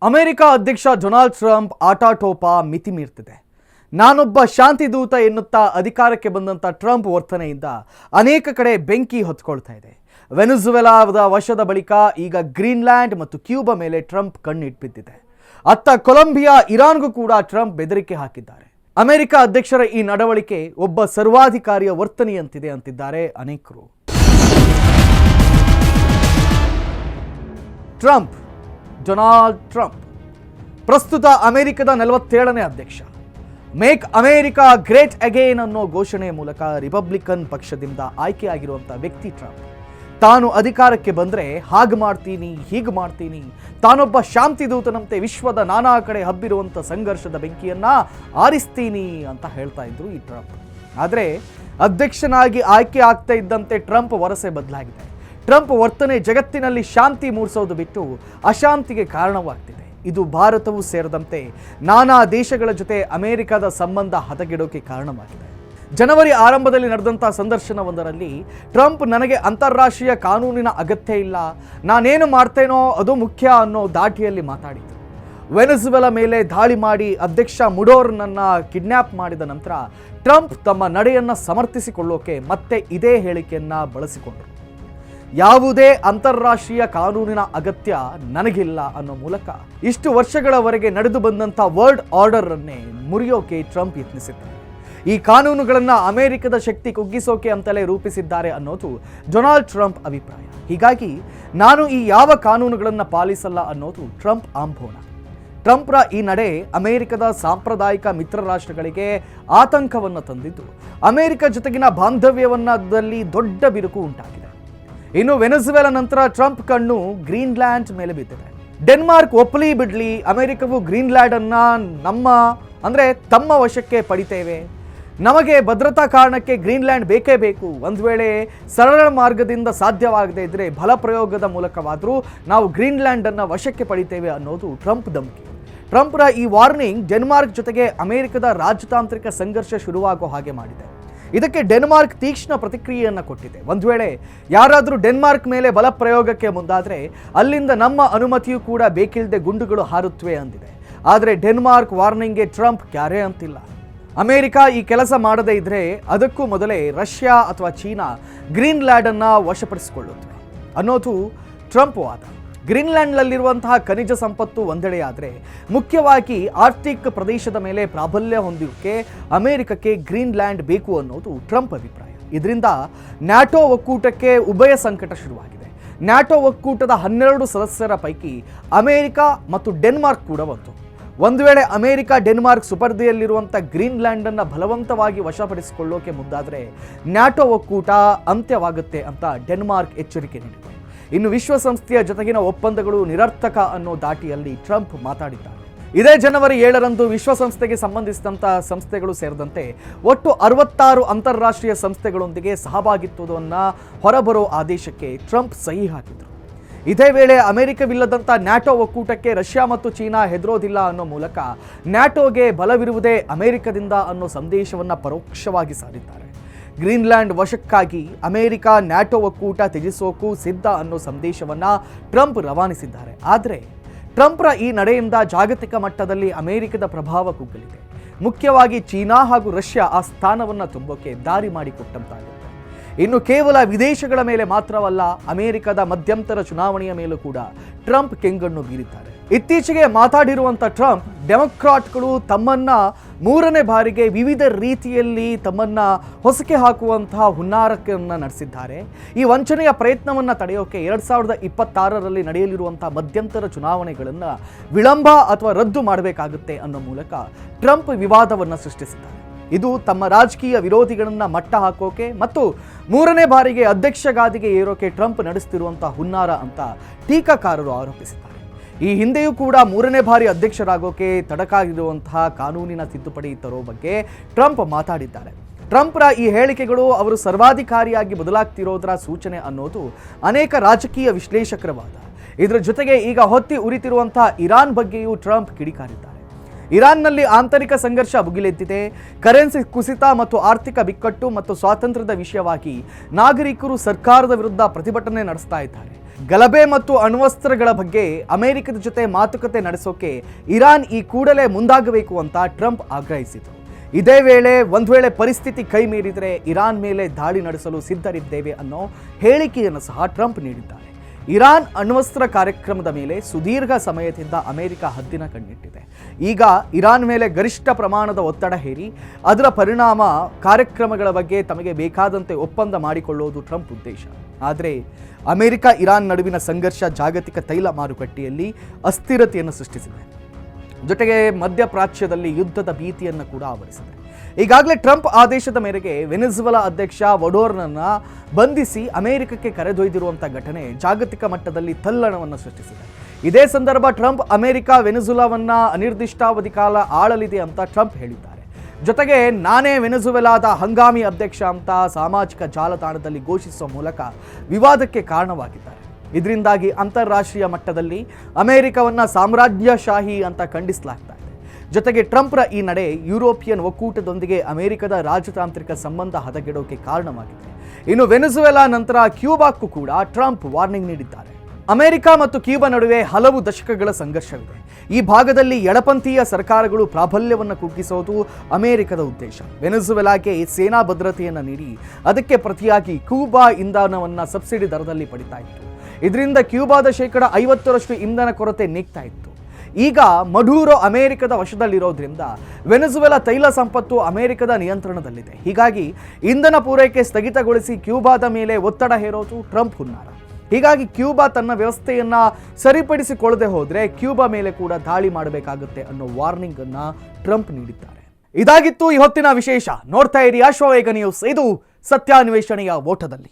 America ಅಧ್ಯಕ್ಷ Donald Trump ಆಟಾಟೋಪ ಮಿತಿ ಮೀರ್ತಿದೆ. ನಾನೊಬ್ಬ ಶಾಂತಿದೂತ ಎನ್ನುತ್ತಾ ಅಧಿಕಾರಕ್ಕೆ ಬಂದಂಥ ಟ್ರಂಪ್ ವರ್ತನೆಯಿಂದ ಅನೇಕ ಕಡೆ ಬೆಂಕಿ ಹೊತ್ಕೊಳ್ತಾ ಇದೆ. ವೆನೆಜುವೆಲಾದ ವಶದ ಬಳಿಕ ಈಗ ಗ್ರೀನ್ಲ್ಯಾಂಡ್ ಮತ್ತು ಕ್ಯೂಬಾ ಮೇಲೆ ಟ್ರಂಪ್ ಕಣ್ಣಿಟ್ಬಿದ್ದಿದೆ. ಅತ್ತ ಕೊಲಂಬಿಯಾ, ಇರಾನ್ಗೂ ಕೂಡ ಟ್ರಂಪ್ ಬೆದರಿಕೆ ಹಾಕಿದ್ದಾರೆ. ಅಮೆರಿಕ ಅಧ್ಯಕ್ಷರ ಈ ನಡವಳಿಕೆ ಒಬ್ಬ ಸರ್ವಾಧಿಕಾರಿಯ ವರ್ತನೆಯಂತಿದೆ ಅಂತಿದ್ದಾರೆ ಅನೇಕರು. ಟ್ರಂಪ್, ಡೊನಾಲ್ಡ್ ಟ್ರಂಪ್ ಪ್ರಸ್ತುತ ಅಮೆರಿಕದ 47ನೇ ಅಧ್ಯಕ್ಷ. ಮೇಕ್ ಅಮೆರಿಕಾ ಗ್ರೇಟ್ ಅಗೇನ್ ಅನ್ನೋ ಘೋಷಣೆಯ ಮೂಲಕ ರಿಪಬ್ಲಿಕನ್ ಪಕ್ಷದಿಂದ ಆಯ್ಕೆಯಾಗಿರುವಂಥ ವ್ಯಕ್ತಿ ಟ್ರಂಪ್. ತಾನು ಅಧಿಕಾರಕ್ಕೆ ಬಂದರೆ ಹಾಗೆ ಮಾಡ್ತೀನಿ, ಹೀಗೆ ಮಾಡ್ತೀನಿ, ತಾನೊಬ್ಬ ಶಾಂತಿದೂತನಂತೆ ವಿಶ್ವದ ನಾನಾ ಕಡೆ ಹಬ್ಬಿರುವಂಥ ಸಂಘರ್ಷದ ಬೆಂಕಿಯನ್ನ ಆರಿಸ್ತೀನಿ ಅಂತ ಹೇಳ್ತಾ ಇದ್ರು ಈ ಟ್ರಂಪ್. ಆದರೆ ಅಧ್ಯಕ್ಷನಾಗಿ ಆಯ್ಕೆ ಆಗ್ತಾ ಇದ್ದಂತೆ ಟ್ರಂಪ್ ವರಸೆ ಬದಲಾಗಿದೆ. ಟ್ರಂಪ್ ವರ್ತನೆ ಜಗತ್ತಿನಲ್ಲಿ ಶಾಂತಿ ಮೂಡಿಸೋದು ಬಿಟ್ಟು ಅಶಾಂತಿಗೆ ಕಾರಣವಾಗ್ತಿದೆ. ಇದು ಭಾರತವೂ ಸೇರಿದಂತೆ ನಾನಾ ದೇಶಗಳ ಜೊತೆ ಅಮೆರಿಕದ ಸಂಬಂಧ ಹದಗೆಡೋಕೆ ಕಾರಣವಾಗಿದೆ. ಜನವರಿ ಆರಂಭದಲ್ಲಿ ನಡೆದಂಥ ಸಂದರ್ಶನವೊಂದರಲ್ಲಿ ಟ್ರಂಪ್ ನನಗೆ ಅಂತಾರಾಷ್ಟ್ರೀಯ ಕಾನೂನಿನ ಅಗತ್ಯ ಇಲ್ಲ, ನಾನೇನು ಮಾಡ್ತೇನೋ ಅದು ಮುಖ್ಯ ಅನ್ನೋ ದಾಟಿಯಲ್ಲಿ ಮಾತಾಡಿದರು. ವೆನೆಜುವೆಲಾ ಮೇಲೆ ದಾಳಿ ಮಾಡಿ ಅಧ್ಯಕ್ಷ ಮುಡೋರ್ನನ್ನು ಕಿಡ್ನ್ಯಾಪ್ ಮಾಡಿದ ನಂತರ ಟ್ರಂಪ್ ತಮ್ಮ ನಡೆಯನ್ನು ಸಮರ್ಥಿಸಿಕೊಳ್ಳೋಕೆ ಮತ್ತೆ ಇದೇ ಹೇಳಿಕೆಯನ್ನು ಬಳಸಿಕೊಂಡರು. ಯಾವುದೇ ಅಂತಾರಾಷ್ಟ್ರೀಯ ಕಾನೂನಿನ ಅಗತ್ಯ ನನಗಿಲ್ಲ ಅನ್ನೋ ಮೂಲಕ ಇಷ್ಟು ವರ್ಷಗಳವರೆಗೆ ನಡೆದು ಬಂದಂಥ ವರ್ಲ್ಡ್ ಆರ್ಡರ್ ಅನ್ನೇ ಮುರಿಯೋಕೆ ಟ್ರಂಪ್ ಯತ್ನಿಸಿದ್ದಾರೆ. ಈ ಕಾನೂನುಗಳನ್ನು ಅಮೆರಿಕದ ಶಕ್ತಿ ಕುಗ್ಗಿಸೋಕೆ ಅಂತಲೇ ರೂಪಿಸಿದ್ದಾರೆ ಅನ್ನೋದು ಡೊನಾಲ್ಡ್ ಟ್ರಂಪ್ ಅಭಿಪ್ರಾಯ. ಹೀಗಾಗಿ ನಾನು ಈ ಯಾವ ಕಾನೂನುಗಳನ್ನು ಪಾಲಿಸಲ್ಲ ಅನ್ನೋದು ಟ್ರಂಪ್ ಆಂಬೋಣ. ಟ್ರಂಪ್ರ ಈ ನಡೆ ಅಮೆರಿಕದ ಸಾಂಪ್ರದಾಯಿಕ ಮಿತ್ರ ರಾಷ್ಟ್ರಗಳಿಗೆ ಆತಂಕವನ್ನು ತಂದಿದ್ದು ಅಮೆರಿಕ ಜೊತೆಗಿನ ಬಾಂಧವ್ಯವನ್ನದಲ್ಲಿ ದೊಡ್ಡ ಬಿರುಕು ಉಂಟಾಗಿದೆ. ಇನ್ನು ವೆನೆಜುವೆಲಾ ನಂತರ ಟ್ರಂಪ್ ಕಣ್ಣು ಗ್ರೀನ್ಲ್ಯಾಂಡ್ ಮೇಲೆ ಬಿದ್ದಿದೆ. ಡೆನ್ಮಾರ್ಕ್ ಒಪ್ಪಲಿ ಬಿಡ್ಲಿ, ಅಮೆರಿಕವು ಗ್ರೀನ್ಲ್ಯಾಂಡ್ ಅನ್ನ ತಮ್ಮ ವಶಕ್ಕೆ ಪಡಿತೇವೆ, ನಮಗೆ ಭದ್ರತಾ ಕಾರಣಕ್ಕೆ ಗ್ರೀನ್ಲ್ಯಾಂಡ್ ಬೇಕೇ ಬೇಕು, ಒಂದು ವೇಳೆ ಸರಳ ಮಾರ್ಗದಿಂದ ಸಾಧ್ಯವಾಗದೇ ಇದ್ರೆ ಬಲಪ್ರಯೋಗದ ಮೂಲಕವಾದರೂ ನಾವು ಗ್ರೀನ್ಲ್ಯಾಂಡ್ ಅನ್ನ ವಶಕ್ಕೆ ಪಡಿತೇವೆ ಅನ್ನೋದು ಟ್ರಂಪ್ ಧಮಕಿ. ಟ್ರಂಪ್ರ ಈ ವಾರ್ನಿಂಗ್ ಡೆನ್ಮಾರ್ಕ್ ಜೊತೆಗೆ ಅಮೆರಿಕದ ರಾಜತಾಂತ್ರಿಕ ಸಂಘರ್ಷ ಶುರುವಾಗೋ ಹಾಗೆ ಮಾಡಿದೆ. ಇದಕ್ಕೆ ಡೆನ್ಮಾರ್ಕ್ ತೀಕ್ಷ್ಣ ಪ್ರತಿಕ್ರಿಯೆಯನ್ನು ಕೊಟ್ಟಿದೆ. ಒಂದು ವೇಳೆ ಯಾರಾದರೂ ಡೆನ್ಮಾರ್ಕ್ ಮೇಲೆ ಬಲ ಪ್ರಯೋಗಕ್ಕೆ ಮುಂದಾದರೆ ಅಲ್ಲಿಂದ ನಮ್ಮ ಅನುಮತಿಯೂ ಕೂಡ ಬೇಕಿಲ್ಲದೆ ಗುಂಡುಗಳು ಹಾರುತ್ತವೆ ಅಂದಿದೆ. ಆದರೆ ಡೆನ್ಮಾರ್ಕ್ ವಾರ್ನಿಂಗ್ಗೆ ಟ್ರಂಪ್ ಕ್ಯಾರೆ ಅಂತಿಲ್ಲ. ಅಮೆರಿಕ ಈ ಕೆಲಸ ಮಾಡದೇ ಇದ್ರೆ ಅದಕ್ಕೂ ಮೊದಲೇ ರಷ್ಯಾ ಅಥವಾ ಚೀನಾ ಗ್ರೀನ್ಲ್ಯಾಂಡ್ ಅನ್ನು ವಶಪಡಿಸಿಕೊಳ್ಳುತ್ತವೆ ಅನ್ನೋದು ಟ್ರಂಪ್ ವಾದ. ಗ್ರೀನ್ಲ್ಯಾಂಡ್ನಲ್ಲಿರುವಂತಹ ಖನಿಜ ಸಂಪತ್ತು ಒಂದೆಡೆಯಾದರೆ ಮುಖ್ಯವಾಗಿ ಆರ್ಟಿಕ್ ಪ್ರದೇಶದ ಮೇಲೆ ಪ್ರಾಬಲ್ಯ ಹೊಂದಿರೋಕೆ ಅಮೆರಿಕಕ್ಕೆ ಗ್ರೀನ್ಲ್ಯಾಂಡ್ ಬೇಕು ಅನ್ನೋದು ಟ್ರಂಪ್ ಅಭಿಪ್ರಾಯ. ಇದರಿಂದ ನ್ಯಾಟೋ ಒಕ್ಕೂಟಕ್ಕೆ ಉಭಯ ಸಂಕಟ ಶುರುವಾಗಿದೆ. ನ್ಯಾಟೋ ಒಕ್ಕೂಟದ 12 ಸದಸ್ಯರ ಪೈಕಿ ಅಮೆರಿಕ ಮತ್ತು ಡೆನ್ಮಾರ್ಕ್ ಕೂಡ ಒಂದು ವೇಳೆ ಅಮೆರಿಕ ಡೆನ್ಮಾರ್ಕ್ ಸುಪರ್ದಿಯಲ್ಲಿರುವಂಥ ಗ್ರೀನ್ಲ್ಯಾಂಡನ್ನು ಬಲವಂತವಾಗಿ ವಶಪಡಿಸಿಕೊಳ್ಳೋಕೆ ಮುಂದಾದರೆ ನ್ಯಾಟೋ ಒಕ್ಕೂಟ ಅಂತ್ಯವಾಗುತ್ತೆ ಅಂತ ಡೆನ್ಮಾರ್ಕ್ ಎಚ್ಚರಿಕೆ ನೀಡಿದೆ. ಇನ್ನು ವಿಶ್ವಸಂಸ್ಥೆಯ ಜೊತೆಗಿನ ಒಪ್ಪಂದಗಳು ನಿರರ್ಥಕ ಅನ್ನೋ ದಾಟಿಯಲ್ಲಿ ಟ್ರಂಪ್ ಮಾತಾಡಿದ್ದಾರೆ. ಇದೇ ಜನವರಿ 7ರಂದು ವಿಶ್ವಸಂಸ್ಥೆಗೆ ಸಂಬಂಧಿಸಿದಂಥ ಸಂಸ್ಥೆಗಳು ಸೇರಿದಂತೆ ಒಟ್ಟು 66 ಅಂತಾರಾಷ್ಟ್ರೀಯ ಸಂಸ್ಥೆಗಳೊಂದಿಗೆ ಸಹಭಾಗಿತ್ವವನ್ನು ಹೊರಬರೋ ಆದೇಶಕ್ಕೆ ಟ್ರಂಪ್ ಸಹಿ ಹಾಕಿದರು. ಇದೇ ವೇಳೆ ಅಮೆರಿಕವಿಲ್ಲದಂಥ ನ್ಯಾಟೋ ಒಕ್ಕೂಟಕ್ಕೆ ರಷ್ಯಾ ಮತ್ತು ಚೀನಾ ಹೆದರೋದಿಲ್ಲ ಅನ್ನೋ ಮೂಲಕ ನ್ಯಾಟೋಗೆ ಬಲವಿರುವುದೇ ಅಮೆರಿಕದಿಂದ ಅನ್ನೋ ಸಂದೇಶವನ್ನು ಪರೋಕ್ಷವಾಗಿ ಸಾರಿದ್ದಾರೆ. ಗ್ರೀನ್ಲ್ಯಾಂಡ್ ವಶಕ್ಕಾಗಿ ಅಮೆರಿಕ ನ್ಯಾಟೋ ಒಕ್ಕೂಟ ತ್ಯಜಿಸೋಕು ಸಿದ್ಧ ಅನ್ನೋ ಸಂದೇಶವನ್ನು ಟ್ರಂಪ್ ರವಾನಿಸಿದ್ದಾರೆ. ಆದರೆ ಟ್ರಂಪ್ರ ಈ ನಡೆಯಿಂದ ಜಾಗತಿಕ ಮಟ್ಟದಲ್ಲಿ ಅಮೆರಿಕದ ಪ್ರಭಾವ ಕುಗ್ಗಲಿದೆ. ಮುಖ್ಯವಾಗಿ ಚೀನಾ ಹಾಗೂ ರಷ್ಯಾ ಆ ಸ್ಥಾನವನ್ನು ತುಂಬೋಕೆ ದಾರಿ ಮಾಡಿಕೊಟ್ಟಂತಾಗುತ್ತೆ. ಇನ್ನು ಕೇವಲ ವಿದೇಶಗಳ ಮೇಲೆ ಮಾತ್ರವಲ್ಲ, ಅಮೆರಿಕದ ಮಧ್ಯಂತರ ಚುನಾವಣೆಯ ಮೇಲೂ ಕೂಡ ಟ್ರಂಪ್ ಕೆಂಗಣ್ಣು ಬೀರಿದ್ದಾರೆ. ಇತ್ತೀಚೆಗೆ ಮಾತಾಡಿರುವಂಥ ಟ್ರಂಪ್ ಡೆಮೊಕ್ರಾಟ್ಗಳು ತಮ್ಮನ್ನ 3ನೇ ಬಾರಿಗೆ ವಿವಿಧ ರೀತಿಯಲ್ಲಿ ತಮ್ಮನ್ನ ಹೊಸಕೆ ಹಾಕುವಂತಹ ಹುನ್ನಾರವನ್ನು ನಡೆಸಿದ್ದಾರೆ. ಈ ವಂಚನೆಯ ಪ್ರಯತ್ನವನ್ನು ತಡೆಯೋಕೆ 2026ರಲ್ಲಿ ನಡೆಯಲಿರುವಂತಹ ಮಧ್ಯಂತರ ಚುನಾವಣೆಗಳನ್ನು ವಿಳಂಬ ಅಥವಾ ರದ್ದು ಮಾಡಬೇಕಾಗುತ್ತೆ ಅನ್ನೋ ಮೂಲಕ ಟ್ರಂಪ್ ವಿವಾದವನ್ನು ಸೃಷ್ಟಿಸಿದ್ದಾರೆ. ಇದು ತಮ್ಮ ರಾಜಕೀಯ ವಿರೋಧಿಗಳನ್ನು ಮಟ್ಟ ಹಾಕೋಕೆ ಮತ್ತು 3ನೇ ಬಾರಿಗೆ ಅಧ್ಯಕ್ಷ ಗಾದಿಗೆ ಏರೋಕೆ ಟ್ರಂಪ್ ನಡೆಸುತ್ತಿರುವಂತಹ ಹುನ್ನಾರ ಅಂತ ಟೀಕಾಕಾರರು ಆರೋಪಿಸಿದ್ದಾರೆ. ಈ ಹಿಂದೆಯೂ ಕೂಡ 3ನೇ ಬಾರಿ ಅಧ್ಯಕ್ಷರಾಗೋಕೆ ತಡಕಾಗಿರುವಂತಹ ಕಾನೂನಿನ ತಿದ್ದುಪಡಿ ತರೋ ಬಗ್ಗೆ ಟ್ರಂಪ್ ಮಾತಾಡಿದ್ದಾರೆ. ಟ್ರಂಪ್ರ ಈ ಹೇಳಿಕೆಗಳು ಅವರು ಸರ್ವಾಧಿಕಾರಿಯಾಗಿ ಬದಲಾಗ್ತಿರೋದರ ಸೂಚನೆ ಅನ್ನೋದು ಅನೇಕ ರಾಜಕೀಯ ವಿಶ್ಲೇಷಕರ ವಾದ. ಇದರ ಜೊತೆಗೆ ಈಗ ಹೊತ್ತಿ ಉರಿತಿರುವಂತಹ ಇರಾನ್ ಬಗ್ಗೆಯೂ ಟ್ರಂಪ್ ಕಿಡಿಕಾರಿದ್ದಾರೆ. ಇರಾನ್ನಲ್ಲಿ ಆಂತರಿಕ ಸಂಘರ್ಷ ಭುಗಿಲೆದ್ದಿದೆ. ಕರೆನ್ಸಿ ಕುಸಿತ ಮತ್ತು ಆರ್ಥಿಕ ಬಿಕ್ಕಟ್ಟು ಮತ್ತು ಸ್ವಾತಂತ್ರ್ಯದ ವಿಷಯವಾಗಿ ನಾಗರಿಕರು ಸರ್ಕಾರದ ವಿರುದ್ಧ ಪ್ರತಿಭಟನೆ ನಡೆಸ್ತಾ ಇದ್ದಾರೆ. ಗಲಭೆ ಮತ್ತು ಅಣ್ವಸ್ತ್ರಗಳ ಬಗ್ಗೆ ಅಮೆರಿಕದ ಜೊತೆ ಮಾತುಕತೆ ನಡೆಸೋಕೆ ಇರಾನ್ ಈ ಕೂಡಲೇ ಮುಂದಾಗಬೇಕು ಅಂತ ಟ್ರಂಪ್ ಆಗ್ರಹಿಸಿದರು. ಇದೇ ವೇಳೆ ಒಂದು ವೇಳೆ ಪರಿಸ್ಥಿತಿ ಕೈ ಮೀರಿದರೆ ಇರಾನ್ ಮೇಲೆ ದಾಳಿ ನಡೆಸಲು ಸಿದ್ಧರಿದ್ದೇವೆ ಅನ್ನೋ ಹೇಳಿಕೆಯನ್ನು ಸಹ ಟ್ರಂಪ್ ನೀಡಿದ್ದಾರೆ. ಇರಾನ್ ಅಣ್ವಸ್ತ್ರ ಕಾರ್ಯಕ್ರಮದ ಮೇಲೆ ಸುದೀರ್ಘ ಸಮಯದಿಂದ ಅಮೆರಿಕ ಹದ್ದಿನ ಕಣ್ಣಿಟ್ಟಿದೆ. ಈಗ ಇರಾನ್ ಮೇಲೆ ಗರಿಷ್ಠ ಪ್ರಮಾಣದ ಒತ್ತಡ ಹೇರಿ ಅದರ ಪರಿಣಾಮ ಕಾರ್ಯಕ್ರಮಗಳ ಬಗ್ಗೆ ತಮಗೆ ಬೇಕಾದಂತೆ ಒಪ್ಪಂದ ಮಾಡಿಕೊಳ್ಳುವುದು ಟ್ರಂಪ್ ಉದ್ದೇಶ. ಆದರೆ ಅಮೆರಿಕ ಇರಾನ್ ನಡುವಿನ ಸಂಘರ್ಷ ಜಾಗತಿಕ ತೈಲ ಮಾರುಕಟ್ಟೆಯಲ್ಲಿ ಅಸ್ಥಿರತೆಯನ್ನು ಸೃಷ್ಟಿಸಿದೆ. ಜೊತೆಗೆ ಮಧ್ಯಪ್ರಾಚ್ಯದಲ್ಲಿ ಯುದ್ಧದ ಭೀತಿಯನ್ನು ಕೂಡ ಆವರಿಸಿದೆ. ಈಗಾಗಲೇ ಟ್ರಂಪ್ ಆದೇಶದ ಮೇರೆಗೆ ವೆನೆಜುವೆಲಾ ಅಧ್ಯಕ್ಷ ವಡೋರ್ನನ್ನ ಬಂಧಿಸಿ ಅಮೆರಿಕಕ್ಕೆ ಕರೆದೊಯ್ದಿರುವಂಥ ಘಟನೆ ಜಾಗತಿಕ ಮಟ್ಟದಲ್ಲಿ ತಲ್ಲಣವನ್ನು ಸೃಷ್ಟಿಸಿದೆ. ಇದೇ ಸಂದರ್ಭ ಟ್ರಂಪ್ ಅಮೆರಿಕ ವೆನೆಜುವೆಲಾವನ್ನ ಅನಿರ್ದಿಷ್ಟಾವಧಿ ಕಾಲ ಆಳಲಿದೆ ಅಂತ ಟ್ರಂಪ್ ಹೇಳಿದ್ದಾರೆ. ಜೊತೆಗೆ ನಾನೇ ವೆನೆಜುವೆಲಾದ ಹಂಗಾಮಿ ಅಧ್ಯಕ್ಷ ಅಂತ ಸಾಮಾಜಿಕ ಜಾಲತಾಣದಲ್ಲಿ ಘೋಷಿಸುವ ಮೂಲಕ ವಿವಾದಕ್ಕೆ ಕಾರಣವಾಗಿದ್ದಾರೆ. ಇದರಿಂದಾಗಿ ಅಂತಾರಾಷ್ಟ್ರೀಯ ಮಟ್ಟದಲ್ಲಿ ಅಮೆರಿಕವನ್ನ ಸಾಮ್ರಾಜ್ಯಶಾಹಿ ಅಂತ ಖಂಡಿಸಲಾಗ್ತಾ ಇದೆ. ಜೊತೆಗೆ ಟ್ರಂಪ್ರ ಈ ನಡೆ ಯುರೋಪಿಯನ್ ಒಕ್ಕೂಟದೊಂದಿಗೆ ಅಮೆರಿಕದ ರಾಜತಾಂತ್ರಿಕ ಸಂಬಂಧ ಹದಗೆಡೋಕೆ ಕಾರಣವಾಗಿದೆ. ಇನ್ನು ವೆನೆಜುವೆಲಾ ನಂತರ ಕ್ಯೂಬಾಕ್ಕೂ ಕೂಡ ಟ್ರಂಪ್ ವಾರ್ನಿಂಗ್ ನೀಡಿದ್ದಾರೆ. ಅಮೆರಿಕ ಮತ್ತು ಕ್ಯೂಬಾ ನಡುವೆ ಹಲವು ದಶಕಗಳ ಸಂಘರ್ಷವಿದೆ. ಈ ಭಾಗದಲ್ಲಿ ಎಡಪಂಥೀಯ ಸರ್ಕಾರಗಳು ಪ್ರಾಬಲ್ಯವನ್ನು ಕುಗ್ಗಿಸೋದು ಅಮೆರಿಕದ ಉದ್ದೇಶ. ವೆನೆಜುವೆಲಾಗೆ ಸೇನಾ ಭದ್ರತೆಯನ್ನು ನೀಡಿ ಅದಕ್ಕೆ ಪ್ರತಿಯಾಗಿ ಕ್ಯೂಬಾ ಇಂಧನವನ್ನು ಸಬ್ಸಿಡಿ ದರದಲ್ಲಿ ಪಡಿತಾ ಇತ್ತು. ಇದರಿಂದ ಕ್ಯೂಬಾದ 50% ಇಂಧನ ಕೊರತೆ ನೀಗ್ತಾ ಇತ್ತು. ಈಗ ಮಡೂರೋ ಅಮೆರಿಕದ ವಶದಲ್ಲಿರೋದ್ರಿಂದ ವೆನೆಜುವೆಲಾ ತೈಲ ಸಂಪತ್ತು ಅಮೆರಿಕದ ನಿಯಂತ್ರಣದಲ್ಲಿದೆ. ಹೀಗಾಗಿ ಇಂಧನ ಪೂರೈಕೆ ಸ್ಥಗಿತಗೊಳಿಸಿ ಕ್ಯೂಬಾದ ಮೇಲೆ ಒತ್ತಡ ಹೇರೋದು ಟ್ರಂಪ್ ಹುನ್ನಾರ. ಹೀಗಾಗಿ ಕ್ಯೂಬಾ ತನ್ನ ವ್ಯವಸ್ಥೆಯನ್ನ ಸರಿಪಡಿಸಿಕೊಳ್ಳದೆ ಹೋದ್ರೆ ಕ್ಯೂಬಾ ಮೇಲೆ ಕೂಡ ದಾಳಿ ಮಾಡಬೇಕಾಗುತ್ತೆ ಅನ್ನೋ ವಾರ್ನಿಂಗ್ ಅನ್ನ ಟ್ರಂಪ್ ನೀಡಿದ್ದಾರೆ. ಇದಾಗಿತ್ತು ಈ ಹೊತ್ತಿನ ವಿಶೇಷ. ನೋಡ್ತಾ ಇರಿ ಅಶ್ವವೇಗ ನ್ಯೂಸ್. ಇದು ಸತ್ಯಾನ್ವೇಷಣೆಯ ಓಟದಲ್ಲಿ.